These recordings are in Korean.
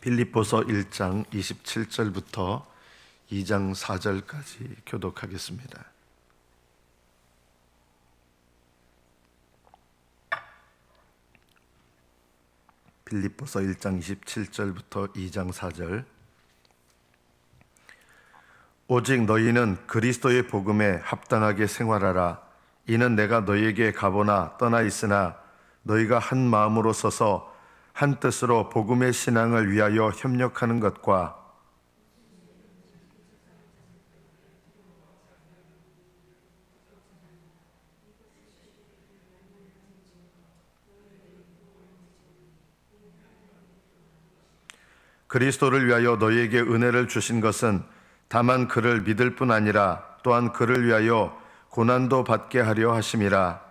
빌립보서 1장 27절부터 2장 4절까지 교독하겠습니다. 빌립보서 1장 27절부터 2장 4절. 오직 너희는 그리스도의 복음에 합당하게 생활하라. 이는 내가 너희에게 가보나 떠나 있으나 너희가 한 마음으로 서서 한 뜻으로 복음의 신앙을 위하여 협력하는 것과 그리스도를 위하여 너희에게 은혜를 주신 것은 다만 그를 믿을 뿐 아니라 또한 그를 위하여 고난도 받게 하려 하심이라.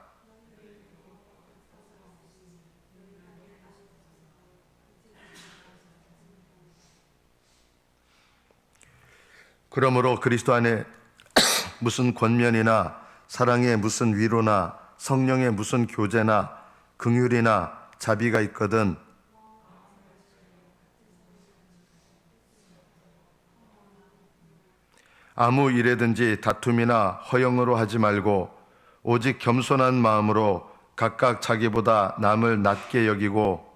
그러므로 그리스도 안에 무슨 권면이나 사랑에 무슨 위로나 성령의 무슨 교제나 긍휼이나 자비가 있거든 아무 일에든지 다툼이나 허영으로 하지 말고 오직 겸손한 마음으로 각각 자기보다 남을 낮게 여기고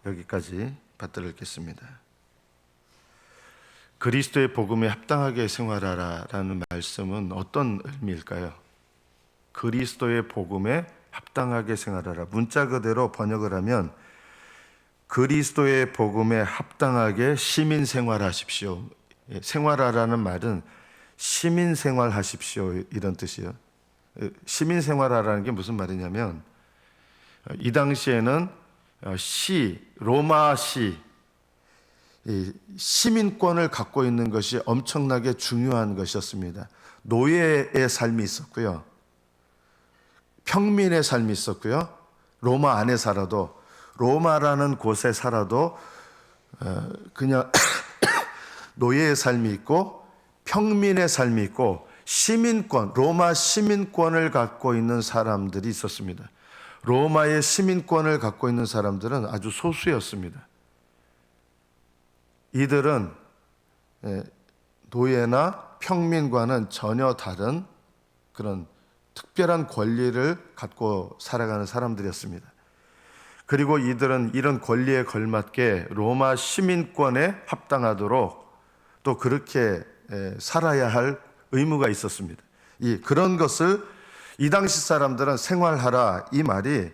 여기까지 받들어 읽겠습니다. 그리스도의 복음에 합당하게 생활하라라는 말씀은 어떤 의미일까요? 그리스도의 복음에 합당하게 생활하라. 문자 그대로 번역을 하면 그리스도의 복음에 합당하게 시민 생활하십시오. 생활하라는 말은 시민 생활하십시오 이런 뜻이에요. 시민 생활하라는 게 무슨 말이냐면 이 당시에는 로마시 시민권을 갖고 있는 것이 엄청나게 중요한 것이었습니다. 노예의 삶이 있었고요. 평민의 삶이 있었고요. 로마 안에 살아도 로마라는 곳에 살아도 그냥 노예의 삶이 있고 평민의 삶이 있고 시민권, 로마 시민권을 갖고 있는 사람들이 있었습니다. 로마의 시민권을 갖고 있는 사람들은 아주 소수였습니다. 이들은 노예나 평민과는 전혀 다른 그런 특별한 권리를 갖고 살아가는 사람들이었습니다. 그리고 이들은 이런 권리에 걸맞게 로마 시민권에 합당하도록 또 그렇게 살아야 할 의무가 있었습니다. 그런 것을 이 당시 사람들은 생활하라 이 말이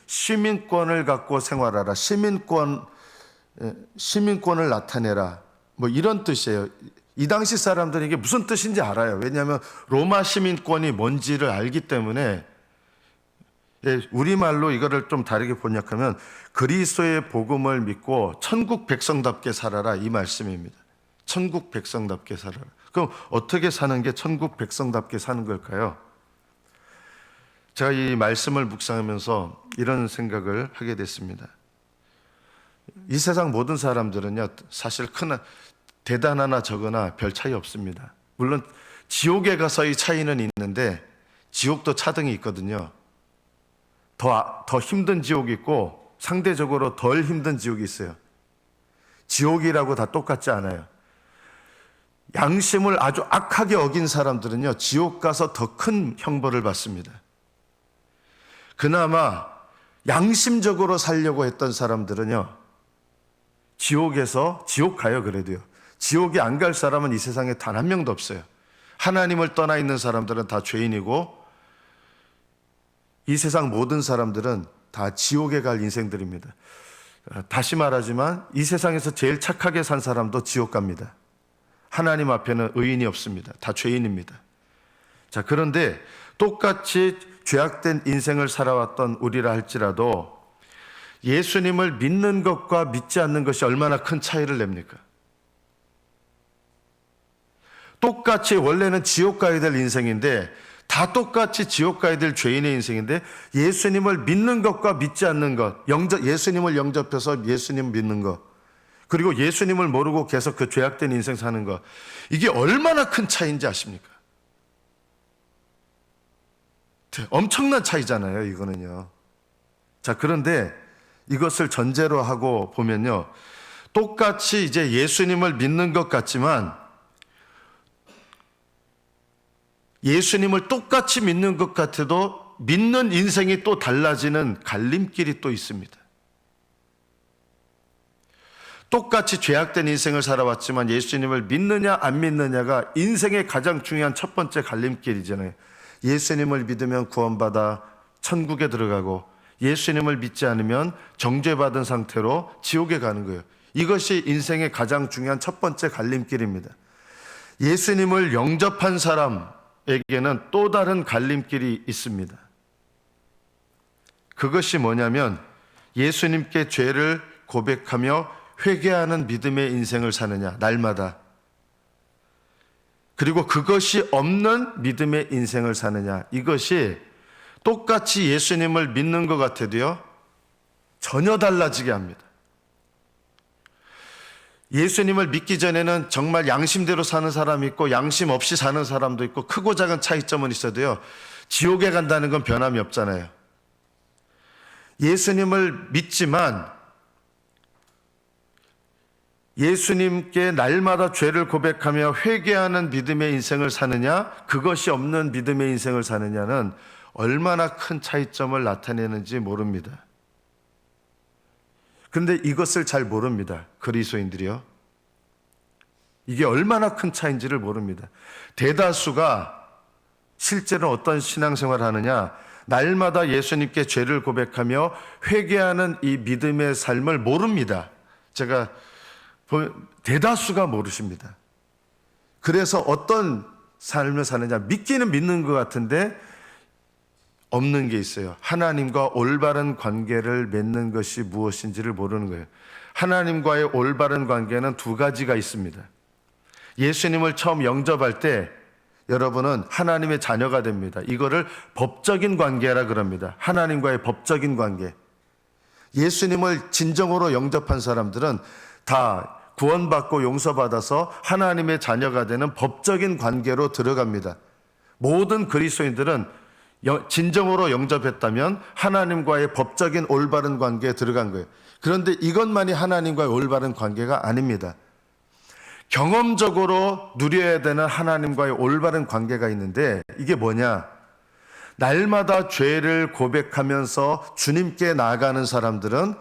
시민권을 갖고 생활하라, 시민권을 나타내라 뭐 이런 뜻이에요. 이 당시 사람들은 이게 무슨 뜻인지 알아요. 왜냐하면 로마 시민권이 뭔지를 알기 때문에. 우리말로 이거를 좀 다르게 번역하면 그리스도의 복음을 믿고 천국 백성답게 살아라 이 말씀입니다. 천국 백성답게 살아라. 그럼 어떻게 사는 게 천국 백성답게 사는 걸까요? 제가 이 말씀을 묵상하면서 이런 생각을 하게 됐습니다. 이 세상 모든 사람들은요, 사실 대단하나 적으나 별 차이 없습니다. 물론 지옥에 가서의 차이는 있는데 지옥도 차등이 있거든요. 더 힘든 지옥이 있고 상대적으로 덜 힘든 지옥이 있어요. 지옥이라고 다 똑같지 않아요. 양심을 아주 악하게 어긴 사람들은요, 지옥 가서 더 큰 형벌을 받습니다. 그나마 양심적으로 살려고 했던 사람들은요, 지옥 가요. 그래도요, 지옥에 안 갈 사람은 이 세상에 단 한 명도 없어요. 하나님을 떠나 있는 사람들은 다 죄인이고 이 세상 모든 사람들은 다 지옥에 갈 인생들입니다. 다시 말하지만 이 세상에서 제일 착하게 산 사람도 지옥 갑니다. 하나님 앞에는 의인이 없습니다. 다 죄인입니다. 자, 그런데 똑같이 죄악된 인생을 살아왔던 우리라 할지라도 예수님을 믿는 것과 믿지 않는 것이 얼마나 큰 차이를 냅니까? 똑같이 원래는 지옥 가야 될 인생인데 다 똑같이 지옥 가야 될 죄인의 인생인데 예수님을 믿는 것과 믿지 않는 것, 예수님을 영접해서 예수님 믿는 것, 그리고 예수님을 모르고 계속 그 죄악된 인생 사는 것, 이게 얼마나 큰 차이인지 아십니까? 엄청난 차이잖아요, 이거는요. 자, 그런데 이것을 전제로 하고 보면요. 똑같이 이제 예수님을 믿는 것 같지만 예수님을 똑같이 믿는 것 같아도 믿는 인생이 또 달라지는 갈림길이 또 있습니다. 똑같이 죄악된 인생을 살아왔지만 예수님을 믿느냐 안 믿느냐가 인생의 가장 중요한 첫 번째 갈림길이잖아요. 예수님을 믿으면 구원받아 천국에 들어가고 예수님을 믿지 않으면 정죄받은 상태로 지옥에 가는 거예요. 이것이 인생의 가장 중요한 첫 번째 갈림길입니다. 예수님을 영접한 사람에게는 또 다른 갈림길이 있습니다. 그것이 뭐냐면 예수님께 죄를 고백하며 회개하는 믿음의 인생을 사느냐, 날마다. 그리고 그것이 없는 믿음의 인생을 사느냐. 이것이 똑같이 예수님을 믿는 것 같아도요, 전혀 달라지게 합니다. 예수님을 믿기 전에는 정말 양심대로 사는 사람이 있고 양심 없이 사는 사람도 있고 크고 작은 차이점은 있어도요, 지옥에 간다는 건 변함이 없잖아요. 예수님을 믿지만 예수님께 날마다 죄를 고백하며 회개하는 믿음의 인생을 사느냐, 그것이 없는 믿음의 인생을 사느냐는 얼마나 큰 차이점을 나타내는지 모릅니다. 그런데 이것을 잘 모릅니다. 그리스도인들이요. 이게 얼마나 큰 차이인지를 모릅니다. 대다수가 실제로 어떤 신앙생활을 하느냐, 날마다 예수님께 죄를 고백하며 회개하는 이 믿음의 삶을 모릅니다. 제가 대다수가 모르십니다. 그래서 어떤 삶을 사느냐, 믿기는 믿는 것 같은데 없는 게 있어요. 하나님과 올바른 관계를 맺는 것이 무엇인지를 모르는 거예요. 하나님과의 올바른 관계는 두 가지가 있습니다. 예수님을 처음 영접할 때 여러분은 하나님의 자녀가 됩니다. 이거를 법적인 관계라 그럽니다. 하나님과의 법적인 관계. 예수님을 진정으로 영접한 사람들은 다 구원받고 용서받아서 하나님의 자녀가 되는 법적인 관계로 들어갑니다. 모든 그리스도인들은 진정으로 영접했다면 하나님과의 법적인 올바른 관계에 들어간 거예요. 그런데 이것만이 하나님과의 올바른 관계가 아닙니다. 경험적으로 누려야 되는 하나님과의 올바른 관계가 있는데 이게 뭐냐? 날마다 죄를 고백하면서 주님께 나아가는 사람들은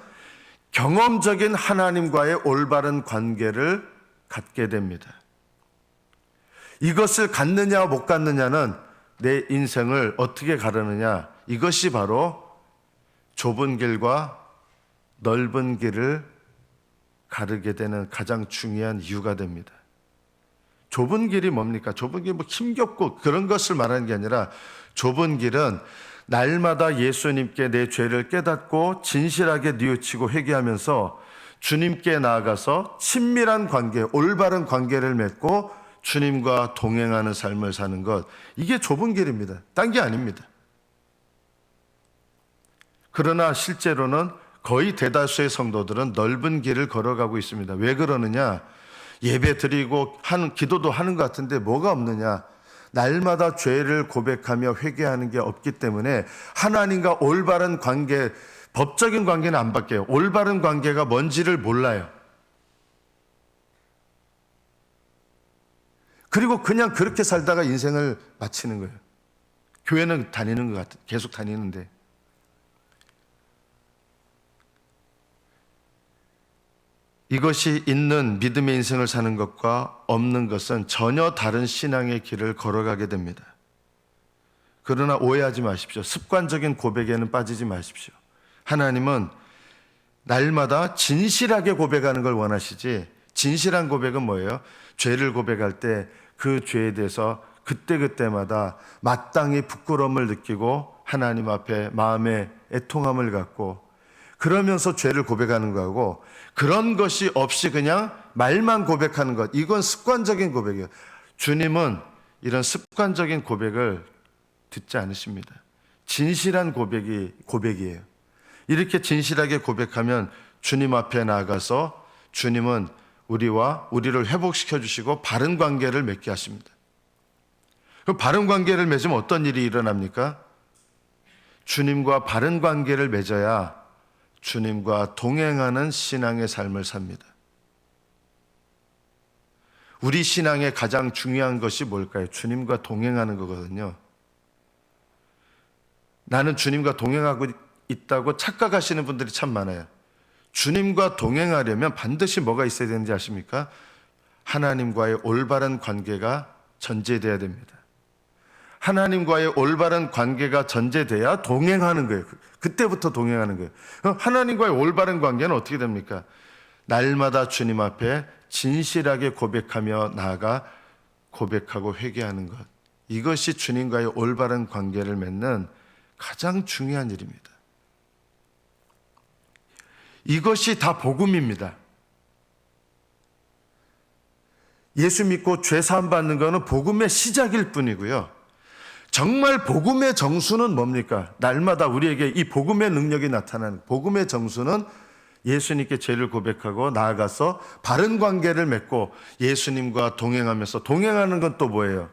경험적인 하나님과의 올바른 관계를 갖게 됩니다. 이것을 갖느냐 못 갖느냐는 내 인생을 어떻게 가르느냐, 이것이 바로 좁은 길과 넓은 길을 가르게 되는 가장 중요한 이유가 됩니다. 좁은 길이 뭡니까? 좁은 길이 뭐 힘겹고 그런 것을 말하는 게 아니라 좁은 길은 날마다 예수님께 내 죄를 깨닫고 진실하게 뉘우치고 회개하면서 주님께 나아가서 친밀한 관계, 올바른 관계를 맺고 주님과 동행하는 삶을 사는 것, 이게 좁은 길입니다. 딴 게 아닙니다. 그러나 실제로는 거의 대다수의 성도들은 넓은 길을 걸어가고 있습니다. 왜 그러느냐? 예배 드리고 기도도 하는 것 같은데 뭐가 없느냐? 날마다 죄를 고백하며 회개하는 게 없기 때문에 하나님과 올바른 관계, 법적인 관계는 안 바뀌어요. 올바른 관계가 뭔지를 몰라요. 그리고 그냥 그렇게 살다가 인생을 마치는 거예요. 교회는 다니는 것 같아요. 계속 다니는데. 이것이 있는 믿음의 인생을 사는 것과 없는 것은 전혀 다른 신앙의 길을 걸어가게 됩니다. 그러나 오해하지 마십시오. 습관적인 고백에는 빠지지 마십시오. 하나님은 날마다 진실하게 고백하는 걸 원하시지, 진실한 고백은 뭐예요? 죄를 고백할 때 그 죄에 대해서 그때그때마다 마땅히 부끄러움을 느끼고 하나님 앞에 마음의 애통함을 갖고 그러면서 죄를 고백하는 거고, 그런 것이 없이 그냥 말만 고백하는 것, 이건 습관적인 고백이에요. 주님은 이런 습관적인 고백을 듣지 않으십니다. 진실한 고백이에요. 이렇게 진실하게 고백하면 주님 앞에 나아가서 주님은 우리를 회복시켜 주시고 바른 관계를 맺게 하십니다. 그 바른 관계를 맺으면 어떤 일이 일어납니까? 주님과 바른 관계를 맺어야 주님과 동행하는 신앙의 삶을 삽니다. 우리 신앙의 가장 중요한 것이 뭘까요? 주님과 동행하는 거거든요. 나는 주님과 동행하고 있다고 착각하시는 분들이 참 많아요. 주님과 동행하려면 반드시 뭐가 있어야 되는지 아십니까? 하나님과의 올바른 관계가 전제돼야 됩니다. 하나님과의 올바른 관계가 전제돼야 동행하는 거예요. 그때부터 동행하는 거예요. 하나님과의 올바른 관계는 어떻게 됩니까? 날마다 주님 앞에 진실하게 고백하며 나아가 고백하고 회개하는 것. 이것이 주님과의 올바른 관계를 맺는 가장 중요한 일입니다. 이것이 다 복음입니다. 예수 믿고 죄 사함 받는 것은 복음의 시작일 뿐이고요. 정말 복음의 정수는 뭡니까? 날마다 우리에게 이 복음의 능력이 나타나는 복음의 정수는 예수님께 죄를 고백하고 나아가서 바른 관계를 맺고 예수님과 동행하면서, 동행하는 건 또 뭐예요?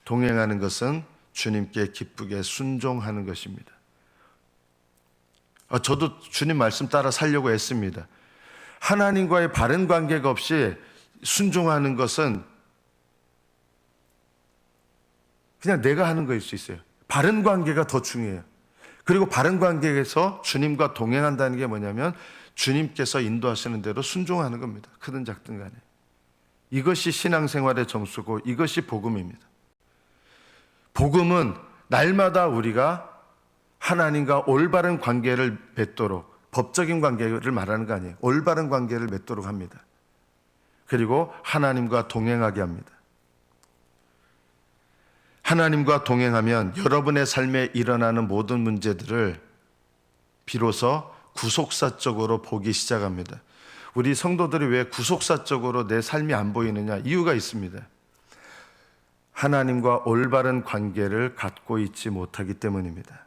동행하는 것은 주님께 기쁘게 순종하는 것입니다. 저도 주님 말씀 따라 살려고 했습니다. 하나님과의 바른 관계가 없이 순종하는 것은 그냥 내가 하는 거일 수 있어요. 바른 관계가 더 중요해요. 그리고 바른 관계에서 주님과 동행한다는 게 뭐냐면 주님께서 인도하시는 대로 순종하는 겁니다. 크든 작든 간에. 이것이 신앙생활의 정수고 이것이 복음입니다. 복음은 날마다 우리가 하나님과 올바른 관계를 맺도록, 법적인 관계를 말하는 거 아니에요. 올바른 관계를 맺도록 합니다. 그리고 하나님과 동행하게 합니다. 하나님과 동행하면 여러분의 삶에 일어나는 모든 문제들을 비로소 구속사적으로 보기 시작합니다. 우리 성도들이 왜 구속사적으로 내 삶이 안 보이느냐? 이유가 있습니다. 하나님과 올바른 관계를 갖고 있지 못하기 때문입니다.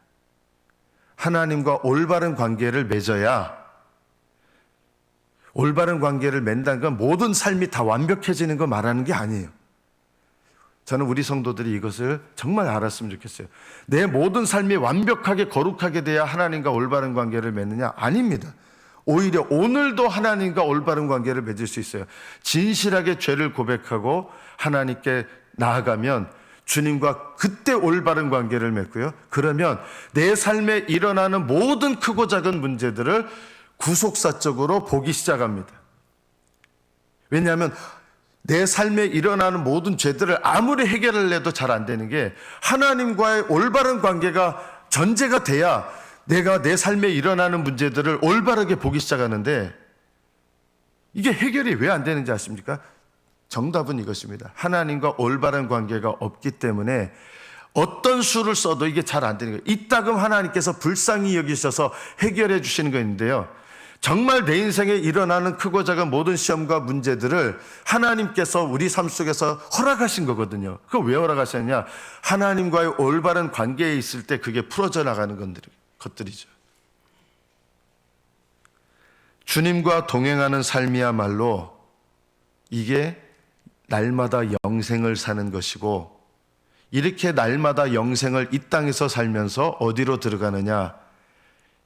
하나님과 올바른 관계를 맺어야, 올바른 관계를 맺는다는 건 모든 삶이 다 완벽해지는 거 말하는 게 아니에요. 저는 우리 성도들이 이것을 정말 알았으면 좋겠어요. 내 모든 삶이 완벽하게 거룩하게 돼야 하나님과 올바른 관계를 맺느냐? 아닙니다. 오히려 오늘도 하나님과 올바른 관계를 맺을 수 있어요. 진실하게 죄를 고백하고 하나님께 나아가면 주님과 그때 올바른 관계를 맺고요. 그러면 내 삶에 일어나는 모든 크고 작은 문제들을 구속사적으로 보기 시작합니다. 왜냐하면 내 삶에 일어나는 모든 죄들을 아무리 해결을 해도 잘 안 되는 게 하나님과의 올바른 관계가 전제가 돼야 내가 내 삶에 일어나는 문제들을 올바르게 보기 시작하는데, 이게 해결이 왜 안 되는지 아십니까? 정답은 이것입니다. 하나님과 올바른 관계가 없기 때문에 어떤 수를 써도 이게 잘 안 되는 거예요. 이따금 하나님께서 불쌍히 여기셔서 해결해 주시는 거 있는데요. 정말 내 인생에 일어나는 크고 작은 모든 시험과 문제들을 하나님께서 우리 삶 속에서 허락하신 거거든요. 그걸 왜 허락하셨냐? 하나님과의 올바른 관계에 있을 때 그게 풀어져 나가는 것들이죠. 주님과 동행하는 삶이야말로 이게 날마다 영생을 사는 것이고, 이렇게 날마다 영생을 이 땅에서 살면서 어디로 들어가느냐?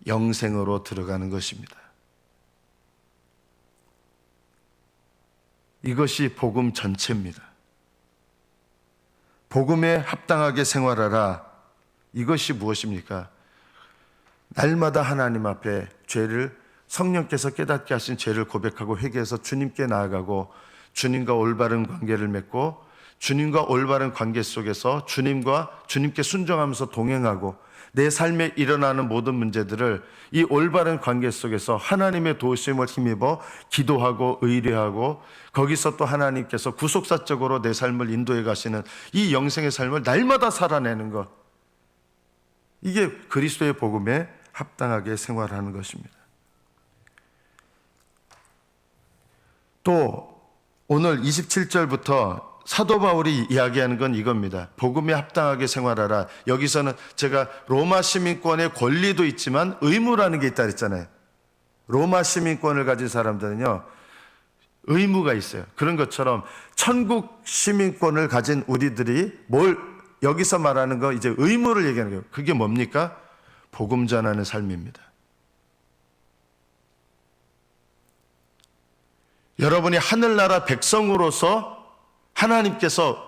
영생으로 들어가는 것입니다. 이것이 복음 전체입니다. 복음에 합당하게 생활하라. 이것이 무엇입니까? 날마다 하나님 앞에 죄를, 성령께서 깨닫게 하신 죄를 고백하고 회개해서 주님께 나아가고 주님과 올바른 관계를 맺고 주님과 올바른 관계 속에서 주님께 순종하면서 동행하고 내 삶에 일어나는 모든 문제들을 이 올바른 관계 속에서 하나님의 도우심을 힘입어 기도하고 의뢰하고 거기서 또 하나님께서 구속사적으로 내 삶을 인도해 가시는 이 영생의 삶을 날마다 살아내는 것, 이게 그리스도의 복음에 합당하게 생활하는 것입니다. 또 오늘 27절부터 사도 바울이 이야기하는 건 이겁니다. 복음에 합당하게 생활하라. 여기서는 제가 로마 시민권의 권리도 있지만 의무라는 게 있다 그랬잖아요. 로마 시민권을 가진 사람들은요, 의무가 있어요. 그런 것처럼 천국 시민권을 가진 우리들이 여기서 말하는 거 이제 의무를 얘기하는 거예요. 그게 뭡니까? 복음 전하는 삶입니다. 여러분이 하늘나라 백성으로서 하나님께서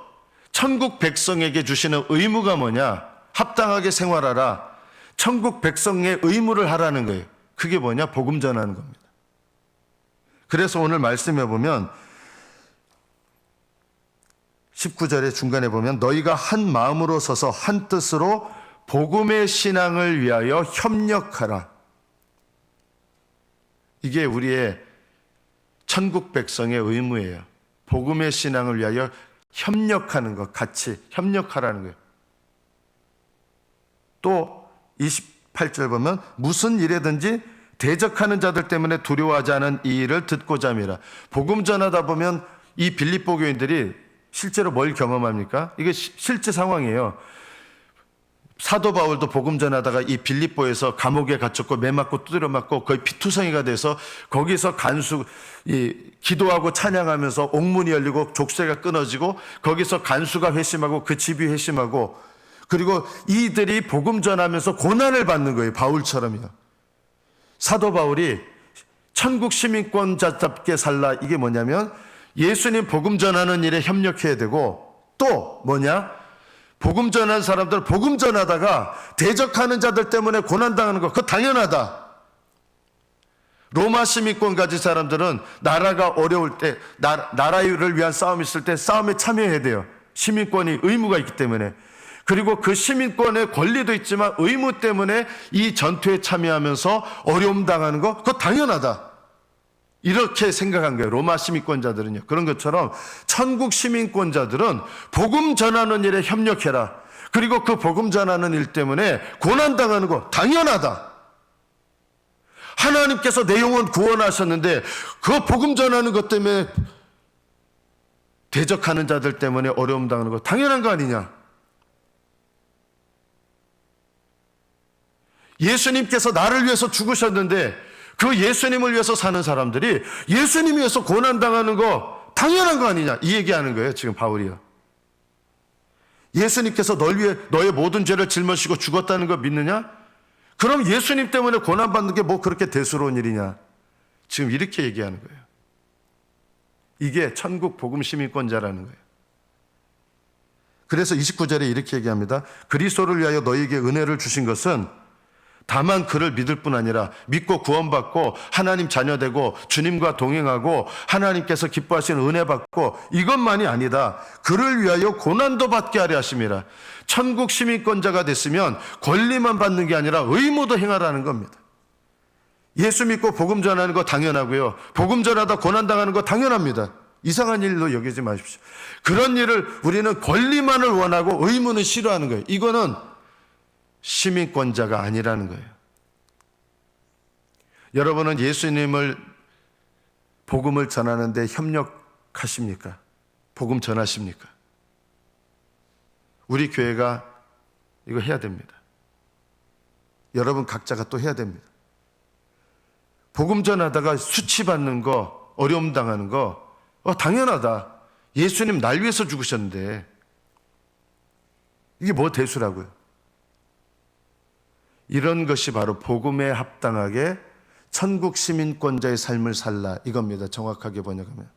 천국 백성에게 주시는 의무가 뭐냐? 합당하게 생활하라. 천국 백성의 의무를 하라는 거예요. 그게 뭐냐? 복음 전하는 겁니다. 그래서 오늘 말씀해 보면 19절의 중간에 보면 너희가 한 마음으로 서서 한 뜻으로 복음의 신앙을 위하여 협력하라. 이게 우리의 천국 백성의 의무예요. 복음의 신앙을 위하여 협력하는 것, 같이 협력하라는 거예요. 또 28절 보면 무슨 일에든지 대적하는 자들 때문에 두려워하지 않은 이 일을 듣고자 함이라. 복음 전하다 보면 이 빌립보 교인들이 실제로 뭘 경험합니까? 이게 실제 상황이에요. 사도 바울도 복음 전하다가 이 빌립보에서 감옥에 갇혔고 매 맞고 두드려 맞고 거의 피투성이가 돼서 거기서 기도하고 찬양하면서 옥문이 열리고 족쇄가 끊어지고 거기서 간수가 회심하고 그 집이 회심하고 그리고 이들이 복음 전하면서 고난을 받는 거예요. 바울처럼요. 사도 바울이 천국 시민권자답게 살라. 이게 뭐냐면 예수님 복음 전하는 일에 협력해야 되고 또 뭐냐? 복음 전하는 사람들 복음 전하다가 대적하는 자들 때문에 고난당하는 거 그거 당연하다. 로마 시민권 가진 사람들은 나라가 어려울 때 나라를 위한 싸움이 있을 때 싸움에 참여해야 돼요. 시민권이 의무가 있기 때문에. 그리고 그 시민권의 권리도 있지만 의무 때문에 이 전투에 참여하면서 어려움 당하는 거 그거 당연하다. 이렇게 생각한 거예요. 로마 시민권자들은요. 그런 것처럼 천국 시민권자들은 복음 전하는 일에 협력해라. 그리고 그 복음 전하는 일 때문에 고난당하는 거 당연하다. 하나님께서 내 영혼 구원하셨는데 그 복음 전하는 것 때문에 대적하는 자들 때문에 어려움 당하는 거 당연한 거 아니냐. 예수님께서 나를 위해서 죽으셨는데 그 예수님을 위해서 사는 사람들이 예수님 위해서 고난당하는 거 당연한 거 아니냐 이 얘기하는 거예요. 지금 바울이요. 예수님께서 널 위해 너의 모든 죄를 짊어지고 죽었다는 거 믿느냐? 그럼 예수님 때문에 고난받는 게 뭐 그렇게 대수로운 일이냐? 지금 이렇게 얘기하는 거예요. 이게 천국 복음 시민권자라는 거예요. 그래서 29절에 이렇게 얘기합니다. 그리스도를 위하여 너희에게 은혜를 주신 것은 다만 그를 믿을 뿐 아니라 믿고 구원받고 하나님 자녀되고 주님과 동행하고 하나님께서 기뻐하시는 은혜 받고 이것만이 아니다. 그를 위하여 고난도 받게 하려 하심이라. 천국 시민권자가 됐으면 권리만 받는 게 아니라 의무도 행하라는 겁니다. 예수 믿고 복음 전하는 거 당연하고요. 복음 전하다 고난당하는 거 당연합니다. 이상한 일로 여기지 마십시오. 그런 일을 우리는 권리만을 원하고 의무는 싫어하는 거예요. 이거는 시민권자가 아니라는 거예요. 여러분은 예수님을 복음을 전하는데 협력하십니까? 복음 전하십니까? 우리 교회가 이거 해야 됩니다. 여러분 각자가 또 해야 됩니다. 복음 전하다가 수치받는 거, 어려움 당하는 거 당연하다. 예수님 날 위해서 죽으셨는데 이게 뭐 대수라고요? 이런 것이 바로 복음에 합당하게 천국 시민권자의 삶을 살라 이겁니다. 정확하게 번역하면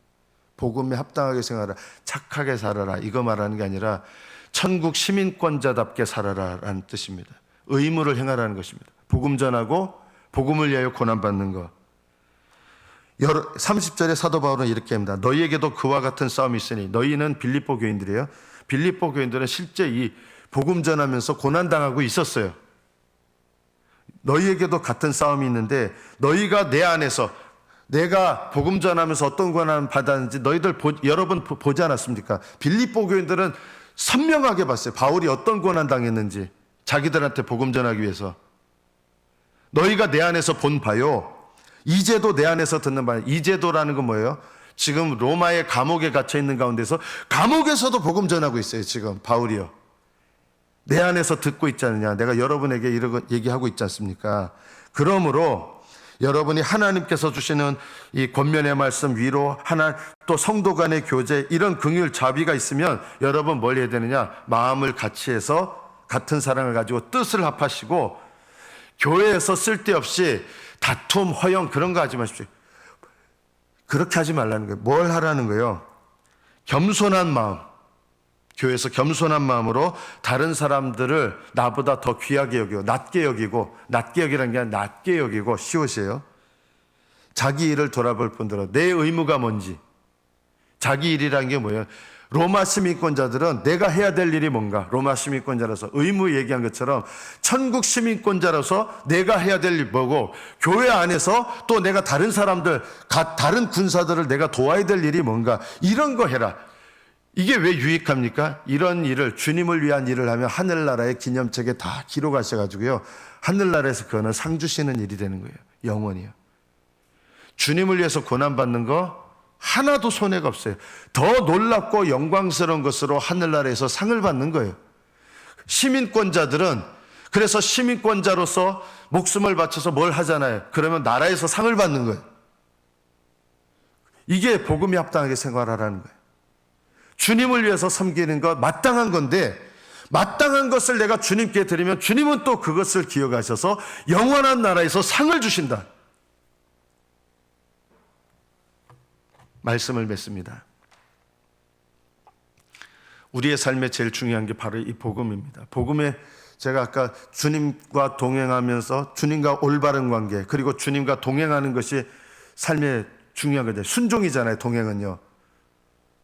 복음에 합당하게 생활하라, 착하게 살아라 이거 말하는 게 아니라 천국 시민권자답게 살아라 라는 뜻입니다. 의무를 행하라는 것입니다. 복음 전하고 복음을 위하여 고난받는 것. 30절에 사도 바울은 이렇게 합니다. 너희에게도 그와 같은 싸움이 있으니 너희는 빌립보 교인들이에요. 빌립보 교인들은 실제 이 복음 전하면서 고난당하고 있었어요. 너희에게도 같은 싸움이 있는데 너희가 내 안에서 내가 복음 전하면서 어떤 고난을 받았는지 너희들 여러 번 보지 않았습니까? 빌립보 교인들은 선명하게 봤어요. 바울이 어떤 고난 당했는지 자기들한테 복음 전하기 위해서. 너희가 내 안에서 본 바요. 이제도 내 안에서 듣는 바요. 이제도라는 건 뭐예요? 지금 로마의 감옥에 갇혀 있는 가운데서 감옥에서도 복음 전하고 있어요. 지금 바울이요. 내 안에서 듣고 있지 않느냐. 내가 여러분에게 이런 얘기하고 있지 않습니까? 그러므로 여러분이 하나님께서 주시는 이 권면의 말씀 위로 또 성도 간의 교제 이런 긍휼 자비가 있으면 여러분 뭘 해야 되느냐? 마음을 같이 해서 같은 사랑을 가지고 뜻을 합하시고 교회에서 쓸데없이 다툼, 허영 그런 거 하지 마십시오. 그렇게 하지 말라는 거예요. 뭘 하라는 거예요? 겸손한 마음, 교회에서 겸손한 마음으로 다른 사람들을 나보다 더 귀하게 여기고 낮게 여기고, 낮게 여기라는 게 아니라 낮게 여기고, 시옷이에요. 자기 일을 돌아볼 뿐더러 내 의무가 뭔지, 자기 일이라는 게 뭐예요? 로마 시민권자들은 내가 해야 될 일이 뭔가, 로마 시민권자로서 의무 얘기한 것처럼 천국 시민권자로서 내가 해야 될 일이 뭐고, 교회 안에서 또 내가 다른 사람들, 다른 군사들을 내가 도와야 될 일이 뭔가, 이런 거 해라. 이게 왜 유익합니까? 이런 일을, 주님을 위한 일을 하면 하늘나라의 기념책에 다 기록하셔가지고요, 하늘나라에서 그거는 상 주시는 일이 되는 거예요. 영원히요. 주님을 위해서 고난받는 거 하나도 손해가 없어요. 더 놀랍고 영광스러운 것으로 하늘나라에서 상을 받는 거예요. 시민권자들은 그래서 시민권자로서 목숨을 바쳐서 뭘 하잖아요. 그러면 나라에서 상을 받는 거예요. 이게 복음에 합당하게 생활하라는 거예요. 주님을 위해서 섬기는 것 마땅한 건데, 마땅한 것을 내가 주님께 드리면 주님은 또 그것을 기억하셔서 영원한 나라에서 상을 주신다. 말씀을 맺습니다. 우리의 삶에 제일 중요한 게 바로 이 복음입니다. 복음에 제가 아까 주님과 동행하면서 주님과 올바른 관계, 그리고 주님과 동행하는 것이 삶에 중요한 거죠. 순종이잖아요. 동행은요,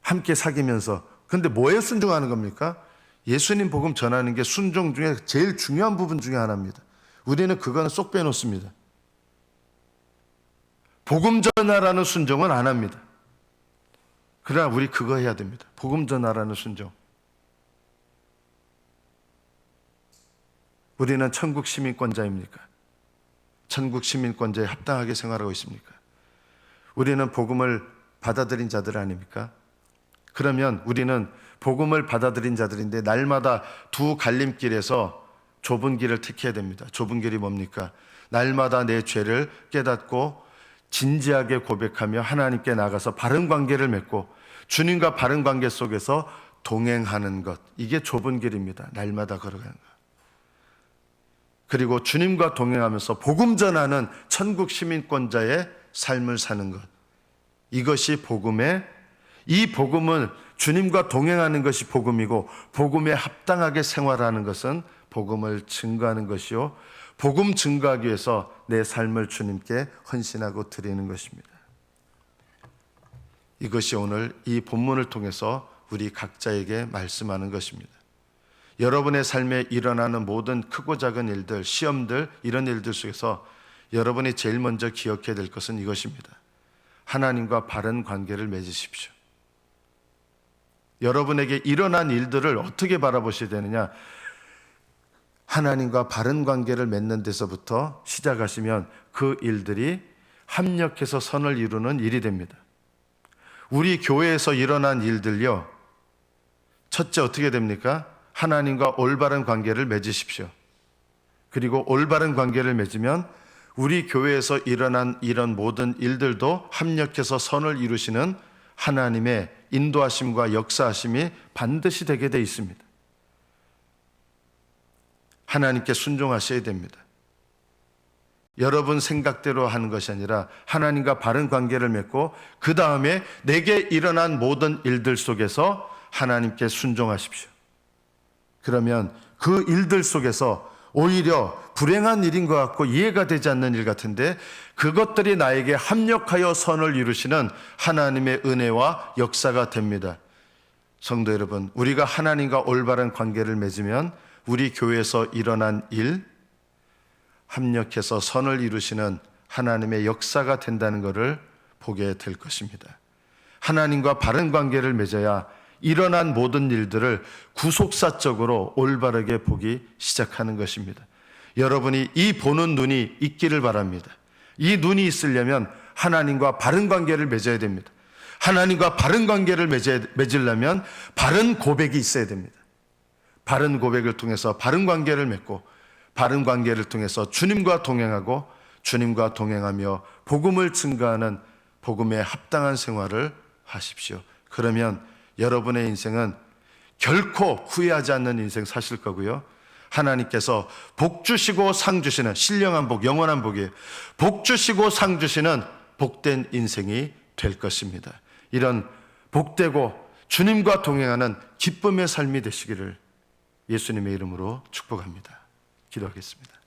함께 사귀면서. 근데 뭐에 순종하는 겁니까? 예수님 복음 전하는 게 순종 중에 제일 중요한 부분 중에 하나입니다. 우리는 그거는 쏙 빼놓습니다. 복음 전하라는 순종은 안 합니다. 그러나 우리 그거 해야 됩니다. 복음 전하라는 순종. 우리는 천국 시민권자입니까? 천국 시민권자에 합당하게 생활하고 있습니까? 우리는 복음을 받아들인 자들 아닙니까? 그러면 우리는 복음을 받아들인 자들인데 날마다 두 갈림길에서 좁은 길을 택해야 됩니다. 좁은 길이 뭡니까? 날마다 내 죄를 깨닫고 진지하게 고백하며 하나님께 나가서 바른 관계를 맺고 주님과 바른 관계 속에서 동행하는 것, 이게 좁은 길입니다. 날마다 걸어가는 것. 그리고 주님과 동행하면서 복음 전하는 천국 시민권자의 삶을 사는 것, 이것이 복음의, 이 복음을 주님과 동행하는 것이 복음이고, 복음에 합당하게 생활하는 것은 복음을 증거하는 것이요, 복음 증거하기 위해서 내 삶을 주님께 헌신하고 드리는 것입니다. 이것이 오늘 이 본문을 통해서 우리 각자에게 말씀하는 것입니다. 여러분의 삶에 일어나는 모든 크고 작은 일들, 시험들, 이런 일들 속에서 여러분이 제일 먼저 기억해야 될 것은 이것입니다. 하나님과 바른 관계를 맺으십시오. 여러분에게 일어난 일들을 어떻게 바라보셔야 되느냐? 하나님과 바른 관계를 맺는 데서부터 시작하시면 그 일들이 합력해서 선을 이루는 일이 됩니다. 우리 교회에서 일어난 일들요, 첫째 어떻게 됩니까? 하나님과 올바른 관계를 맺으십시오. 그리고 올바른 관계를 맺으면 우리 교회에서 일어난 이런 모든 일들도 합력해서 선을 이루시는 하나님의 인도하심과 역사하심이 반드시 되게 돼 있습니다. 하나님께 순종하셔야 됩니다. 여러분 생각대로 하는 것이 아니라 하나님과 바른 관계를 맺고 그 다음에 내게 일어난 모든 일들 속에서 하나님께 순종하십시오. 그러면 그 일들 속에서 오히려 불행한 일인 것 같고 이해가 되지 않는 일 같은데 그것들이 나에게 합력하여 선을 이루시는 하나님의 은혜와 역사가 됩니다. 성도 여러분, 우리가 하나님과 올바른 관계를 맺으면 우리 교회에서 일어난 일, 합력해서 선을 이루시는 하나님의 역사가 된다는 것을 보게 될 것입니다. 하나님과 바른 관계를 맺어야 일어난 모든 일들을 구속사적으로 올바르게 보기 시작하는 것입니다. 여러분이 이 보는 눈이 있기를 바랍니다. 이 눈이 있으려면 하나님과 바른 관계를 맺어야 됩니다. 하나님과 바른 관계를 맺으려면 바른 고백이 있어야 됩니다. 바른 고백을 통해서 바른 관계를 맺고 바른 관계를 통해서 주님과 동행하고 주님과 동행하며 복음을 증거하는 복음에 합당한 생활을 하십시오. 그러면 여러분의 인생은 결코 후회하지 않는 인생 사실 거고요. 하나님께서 복 주시고 상 주시는 신령한 복, 영원한 복이에요. 복 주시고 상 주시는 복된 인생이 될 것입니다. 이런 복되고 주님과 동행하는 기쁨의 삶이 되시기를 예수님의 이름으로 축복합니다. 기도하겠습니다.